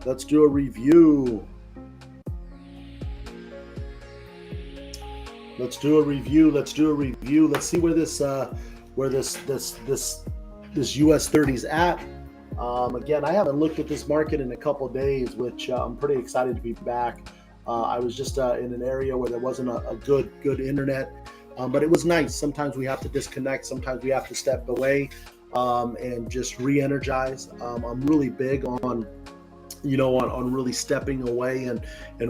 Let's do a review. Let's do a review. Let's see where this US30 is at. Again, I haven't looked at this market in a couple days, which I'm pretty excited to be back. I was just in an area where there wasn't a good internet, but it was nice. Sometimes we have to disconnect. Sometimes we have to step away and just re-energize. I'm really big on really stepping away and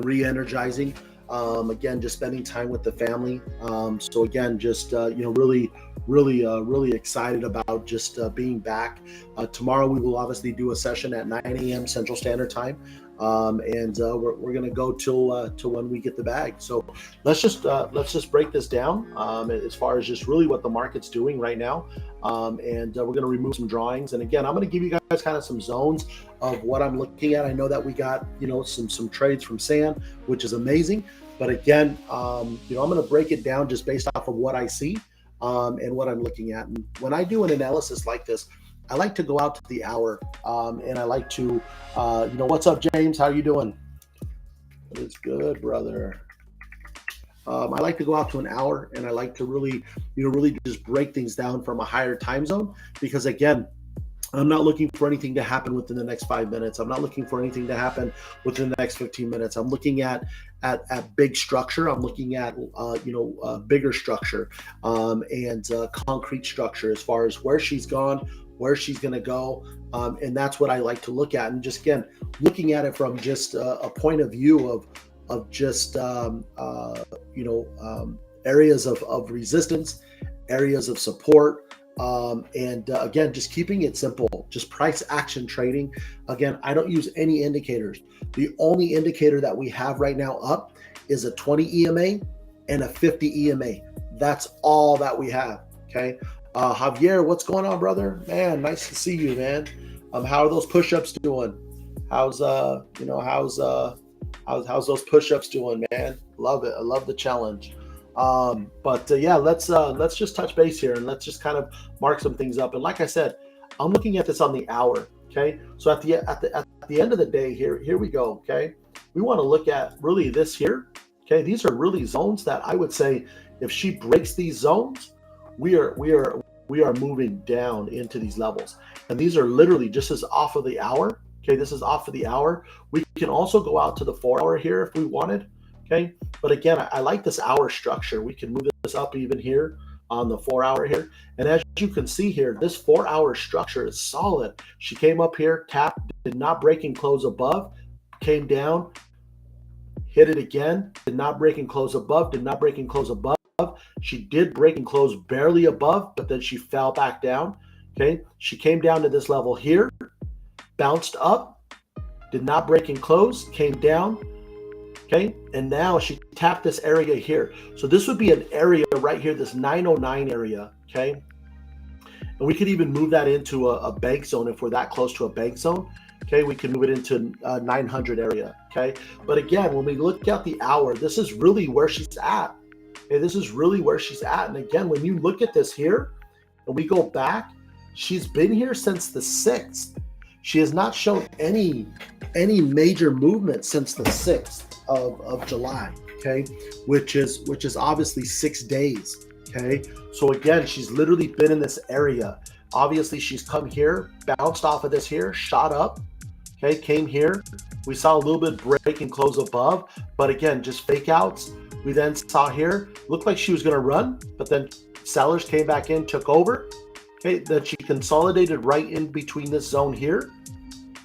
re-energizing. Again, just spending time with the family. So again, just really excited about just being back. Tomorrow we will obviously do a session at 9 a.m. Central Standard Time, and we're gonna go till when we get the bag. So let's just break this down as far as just really what the market's doing right now, and we're gonna remove some drawings. And again, I'm gonna give you guys kind of some zones of what I'm looking at. I know that we got some trades from Sam, which is amazing. But again, I'm going to break it down just based off of what I see and what I'm looking at. And when I do an analysis like this, I like to go out to the hour, and I like to, what's up, James? How you doing? It's good, brother. I like to go out to an hour, and I like to really just break things down from a higher time zone, because again, I'm not looking for anything to happen within the next 5 minutes. I'm not looking for anything to happen within the next 15 minutes. I'm looking at big structure. I'm looking at bigger structure and concrete structure as far as where she's gone, where she's going to go, and that's what I like to look at. And just again, looking at it from just a point of view of just areas of resistance, areas of support. Again, just keeping it simple, just price action trading. Again, I don't use any indicators. The only indicator that we have right now up is a 20 EMA and a 50 EMA. That's all that we have. Okay. Javier, what's going on, brother? Man, nice to see you, man. How are those push-ups doing? How's those push-ups doing, man? Love it. I love the challenge. Yeah, let's just touch base here, and let's just kind of mark some things up. And like I said, I'm looking at this on the hour. Okay, so at the end of the day, here we go. Okay, we want to look at really this here. Okay, these are really zones that I would say, if she breaks these zones, we are moving down into these levels, and these are literally just as off of the hour. Okay, this is off of the hour. We can also go out to the 4 hour here if we wanted. Okay, but again, I like this hour structure. We can move this up even here on the 4 hour here. And as you can see here, this 4 hour structure is solid. She came up here, tapped, did not break and close above, came down, hit it again, did not break and close above, did not break and close above. She did break and close barely above, but then she fell back down. Okay, she came down to this level here, bounced up, did not break and close, came down. Okay, and now she tapped this area here. So this would be an area right here, this 909 area. Okay, and we could even move that into a bank zone if we're that close to a bank zone. Okay, we can move it into 900 area. Okay, but again, when we look at the hour, this is really where she's at. Okay, this is really where she's at. And again, when you look at this here, and we go back, she's been here since the 6th. She has not shown any major movement since the 6th of July, okay, which is obviously 6 days. Okay, so again, she's literally been in this area. Obviously, she's come here, bounced off of this here, shot up. Okay, came here. We saw a little bit break and close above, but again, just fake outs. We then saw here, looked like she was going to run, but then sellers came back in, took over. Okay, then she consolidated right in between this zone here,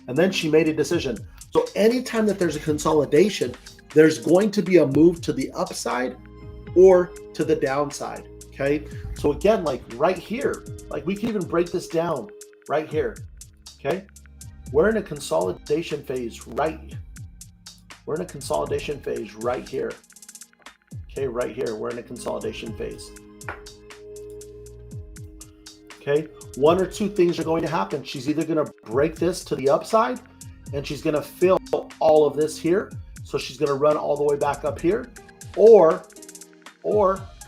and then she made a decision. So anytime that there's a consolidation, there's going to be a move to the upside or to the downside. Okay, so again, like right here, like we can even break this down right here. Okay, we're in a consolidation phase right. We're in a consolidation phase right here. Okay, right here, we're in a consolidation phase. Okay, one or two things are going to happen. She's either going to break this to the upside, and she's going to fill all of this here. So she's going to run all the way back up here, or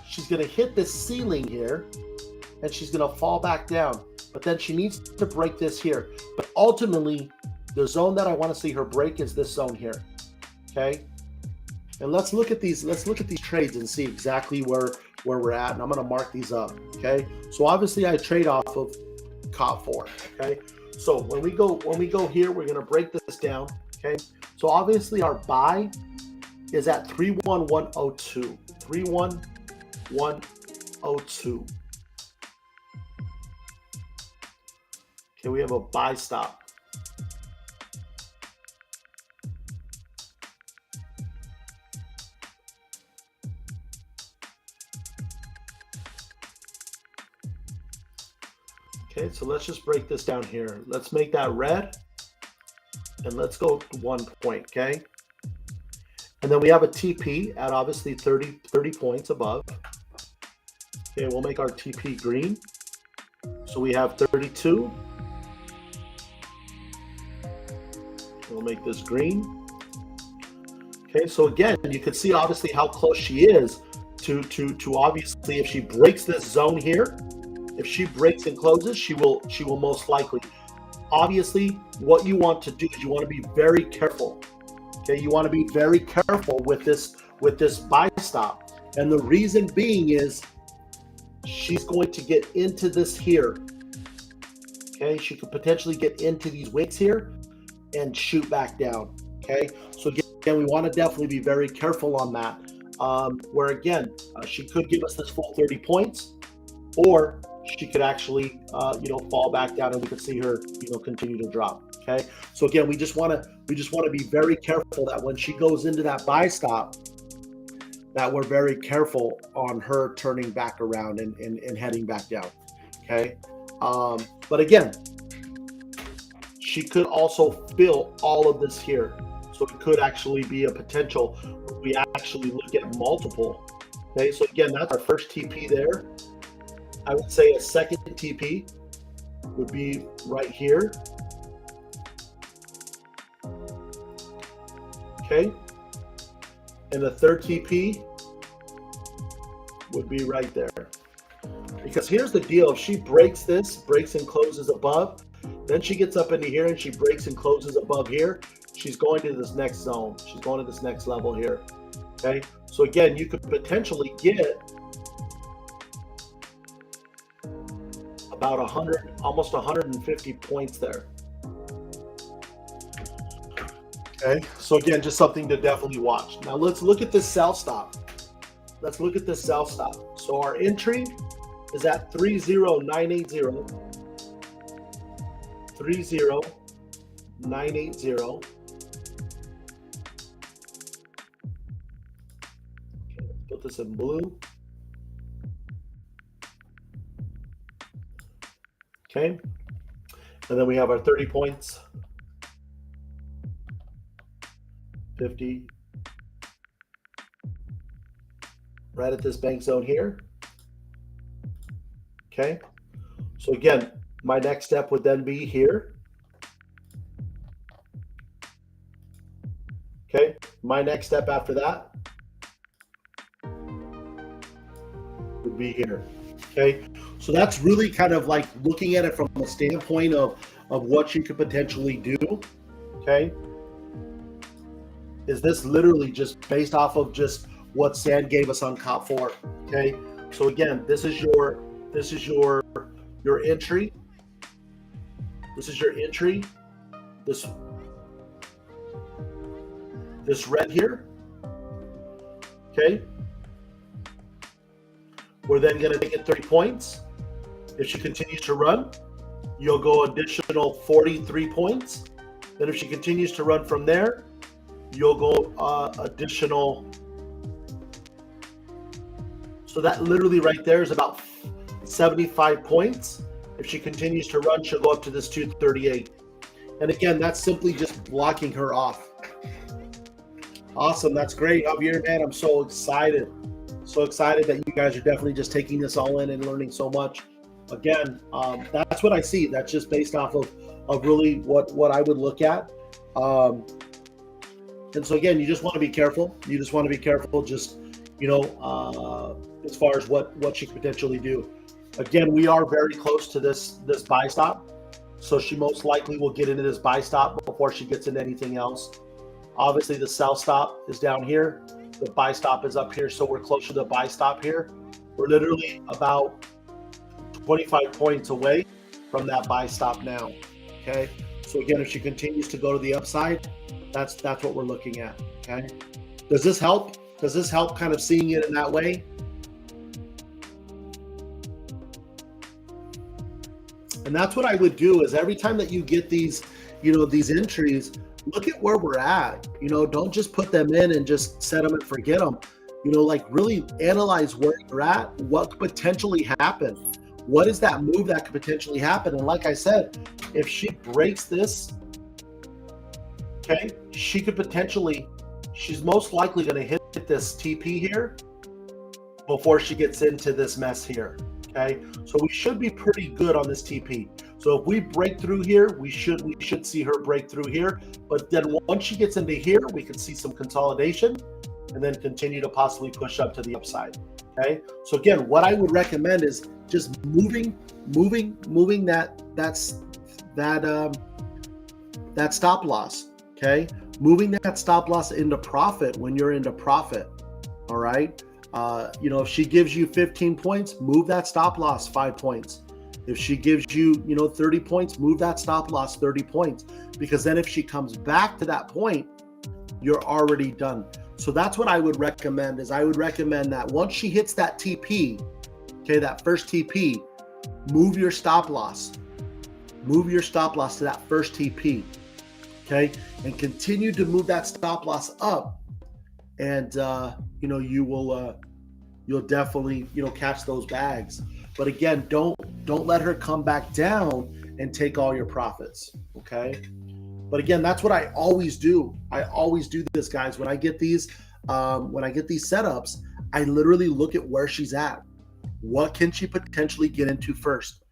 she's going to hit this ceiling here, and she's going to fall back down. But then she needs to break this here. But ultimately, The zone that I want to see her break is this zone here. Okay. And let's look at these trades and see exactly where we're at. And I'm going to mark these up. Okay. So obviously I trade off of COP4. Okay. So when we go here, we're going to break this down. Okay. So obviously our buy is at 31102. 31102. Okay, we have a buy stop. Okay, so let's just break this down here. Let's make that red and let's go to 1 point, okay? And then we have a TP at obviously 30 points above. Okay, we'll make our TP green. So we have 32. We'll make this green. Okay, so again, you can see obviously how close she is to obviously, if she breaks this zone here, if she breaks and closes, she will most likely. Obviously, what you want to do is you want to be very careful. Okay, you want to be very careful with this buy stop. And the reason being is she's going to get into this here. Okay, she could potentially get into these wicks here and shoot back down. Okay, so again, we want to definitely be very careful on that. Where again, she could give us this full 30 points, or she could actually, fall back down, and we could see her, continue to drop. Okay, so again, we just want to be very careful that when she goes into that buy stop, that we're very careful on her turning back around and heading back down. Okay, but again, she could also fill all of this here, so it could actually be a potential. We actually look at multiple. Okay, so again, that's our first TP there. I would say a second TP would be right here. Okay. And the third TP would be right there. Because here's the deal. If she breaks and closes above, then she gets up into here and she breaks and closes above here, she's going to this next zone. She's going to this next level here. Okay. So again, you could potentially get about 100, almost 150 points there. Okay, so again, just something to definitely watch. Now let's look at this sell stop. Let's look at this sell stop. So our entry is at 30980. 30980. Okay, let's put this in blue. Okay, and then we have our 30 points, 50, right at this bank zone here. Okay, so again, my next step would then be here. Okay, my next step after that would be here. Okay, so that's really kind of like looking at it from a standpoint of what you could potentially do. Okay, is this literally just based off of just what Sand gave us on COP4? Okay, so again, this is your entry. This is your entry. This red here. Okay. We're then going to take it 30 points. If she continues to run, you'll go additional 43 points. Then if she continues to run from there, you'll go additional. So that literally right there is about 75 points. If she continues to run, she'll go up to this 238. And again, that's simply just blocking her off. Awesome. That's great. Javier, man, I'm so excited. So excited that you guys are definitely just taking this all in and learning so much. Again, that's what I see. That's just based off of really what I would look at. And so again, you just want to be careful. You just want to be careful, just, as far as what she could potentially do. Again, we are very close to this buy stop. So she most likely will get into this buy stop before she gets into anything else. Obviously the sell stop is down here. The buy stop is up here. So we're closer to the buy stop here. We're literally about 25 points away from that buy stop now. Okay. So again, if she continues to go to the upside, that's what we're looking at. Okay. Does this help? Does this help kind of seeing it in that way? And that's what I would do is every time that you get these, these entries, look at where we're at. Don't just put them in and just set them and forget them. Like really analyze where you're at, what could potentially happen. What is that move that could potentially happen? And like I said, if she breaks this, okay, she could potentially, she's most likely going to hit this TP here before she gets into this mess here. Okay, so we should be pretty good on this TP. So if we break through here, we should see her break through here. But then once she gets into here, we can see some consolidation and then continue to possibly push up to the upside. Okay, so again, what I would recommend is just moving that stop loss. Okay, moving that stop loss into profit when you're into profit. All right. If she gives you 15 points, move that stop loss 5 points. If she gives you, 30 points, move that stop loss 30 points. Because then if she comes back to that point, you're already done. So that's what I would recommend is I would recommend that once she hits that TP, okay, that first TP, move your stop loss. Move your stop loss to that first TP, okay? And continue to move that stop loss up. And, you'll definitely, catch those bags. But again, don't let her come back down and take all your profits, okay? But again, that's what I always do. I always do this, guys. When I get these setups, I literally look at where she's at. What can she potentially get into first?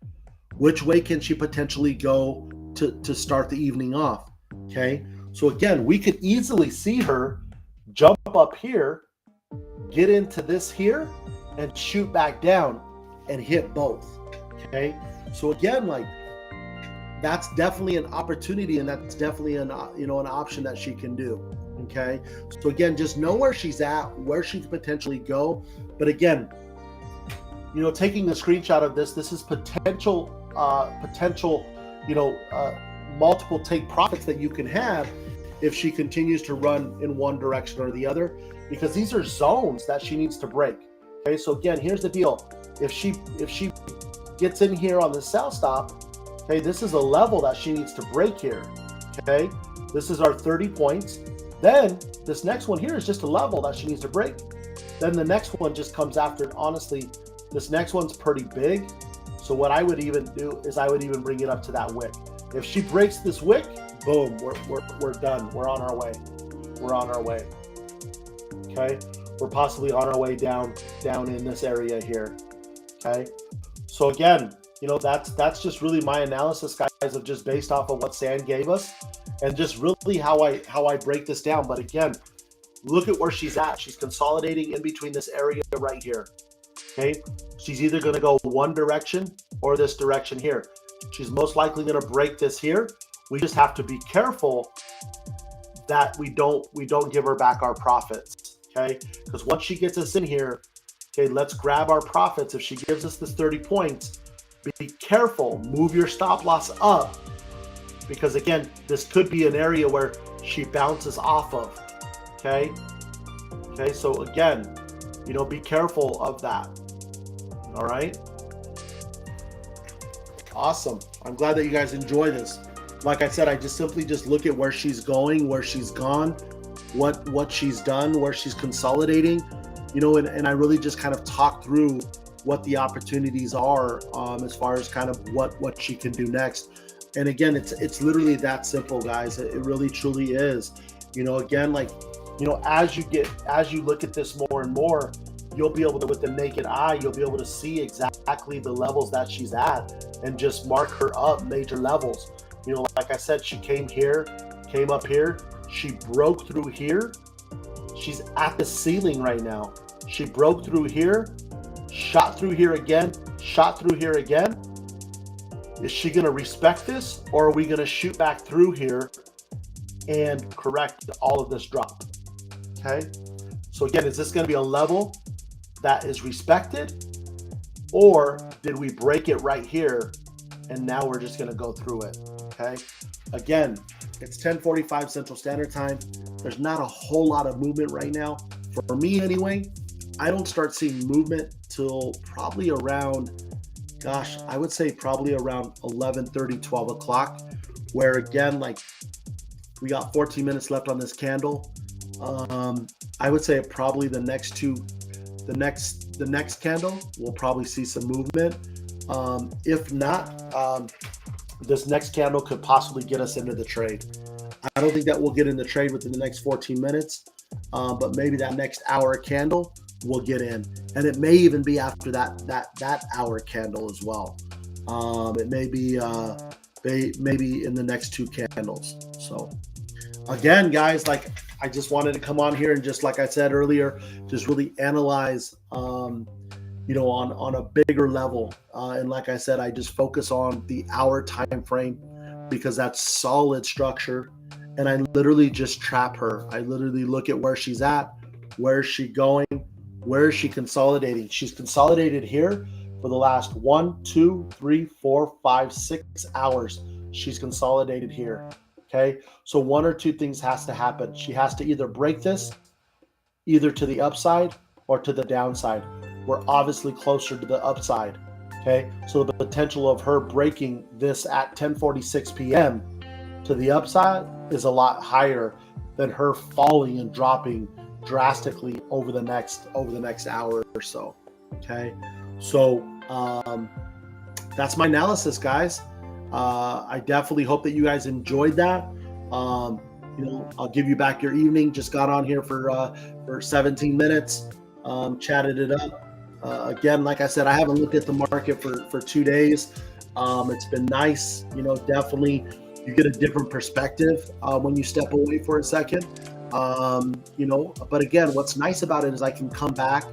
Which way can she potentially go to start the evening off? Okay. So again, we could easily see her jump up here, get into this here, and shoot back down and hit both. Okay. So again, like, that's definitely an opportunity, and that's definitely an option that she can do. Okay. So again, just know where she's at, where she could potentially go. But again, taking a screenshot of this is potential, multiple take profits that you can have if she continues to run in one direction or the other, because these are zones that she needs to break. Okay. So again, here's the deal. If she gets in here on the sell stop, okay, this is a level that she needs to break here. Okay, this is our 30 points. Then this next one here is just a level that she needs to break. Then the next one just comes after it. Honestly, this next one's pretty big. So what I would even do is I would even bring it up to that wick. If she breaks this wick, boom, we're done. We're on our way. We're on our way. Okay, we're possibly on our way down in this area here. Okay, so again, that's just really my analysis, guys, of just based off of what Sand gave us, and just really how I break this down. But again, look at where she's at. She's consolidating in between this area right here. Okay, she's either going to go one direction or this direction here. She's most likely going to break this here. We just have to be careful that we don't give her back our profits. Okay, because once she gets us in here, okay, let's grab our profits. If she gives us this 30 points, be careful, move your stop loss up, because again, this could be an area where she bounces off of. Okay, so again, be careful of that. All right, awesome. I'm glad that you guys enjoy this. Like I said, I just simply look at where she's going, where she's gone, what she's done, where she's consolidating, and I really just kind of talk through what the opportunities are, as far as kind of what she can do next. And again, it's literally that simple, guys. It really truly is. Again, like, as you look at this more and more, you'll be able to, with the naked eye, you'll be able to see exactly the levels that she's at and just mark her up major levels. Like I said, she came up here, she broke through here. She's at the ceiling right now. She broke through here, shot through here again, shot through here again. Is she going to respect this, or are we going to shoot back through here and correct all of this drop? Okay. So again, is this going to be a level that is respected, or did we break it right here and now we're just going to go through it? Okay. Again, it's 10:45 Central Standard Time. There's not a whole lot of movement right now. For me anyway, I don't start seeing movement till probably around, gosh, I would say probably around 11:30, 12 o'clock, where again, like we got 14 minutes left on this candle. I would say probably the next candle, we'll probably see some movement. If not, this next candle could possibly get us into the trade. I don't think that we'll get in the trade within the next 14 minutes, but maybe that next hour candle will get in, and it may even be after that hour candle as well. It may be maybe in the next two candles. So again, guys, like I just wanted to come on here and just like I said earlier, just really analyze, on a bigger level. And like I said, I just focus on the hour time frame because that's solid structure. And I literally just trap her. I literally look at where she's at, where is she going, where is she consolidating. She's consolidated here for the last 1, 2, 3, 4, 5, 6 hours. She's consolidated here. Okay, so one or two things has to happen. She has to either break this, either to the upside or to the downside. We're obviously closer to the upside. Okay, so the potential of her breaking this at 10:46 p.m. to the upside is a lot higher than her falling and dropping drastically over the next hour or so. Okay, so that's my analysis, guys. I definitely hope that you guys enjoyed that. I'll give you back your evening. Just got on here for 17 minutes, chatted it up. Again, like I said, I haven't looked at the market for 2 days. It's been nice. Definitely you get a different perspective when you step away for a second. But again, what's nice about it is I can come back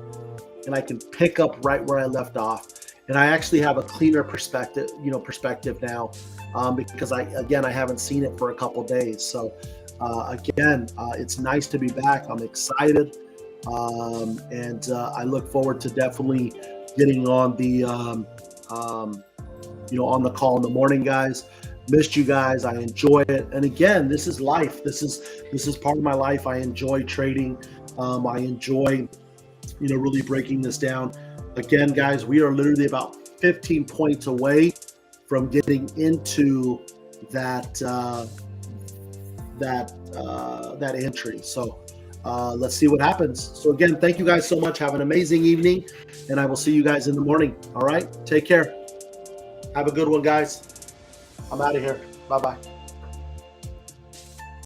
and I can pick up right where I left off. And I actually have a cleaner perspective now, because I haven't seen it for a couple days. So it's nice to be back. I'm excited, and I look forward to definitely getting on the on the call in the morning, guys. Missed you guys. I enjoy it, and again, this is life. This is part of my life. I enjoy trading. I enjoy really breaking this down. Again, guys, we are literally about 15 points away from getting into that entry. So let's see what happens. So again, thank you guys so much. Have an amazing evening, and I will see you guys in the morning. All right, take care. Have a good one, guys. I'm out of here. Bye-bye.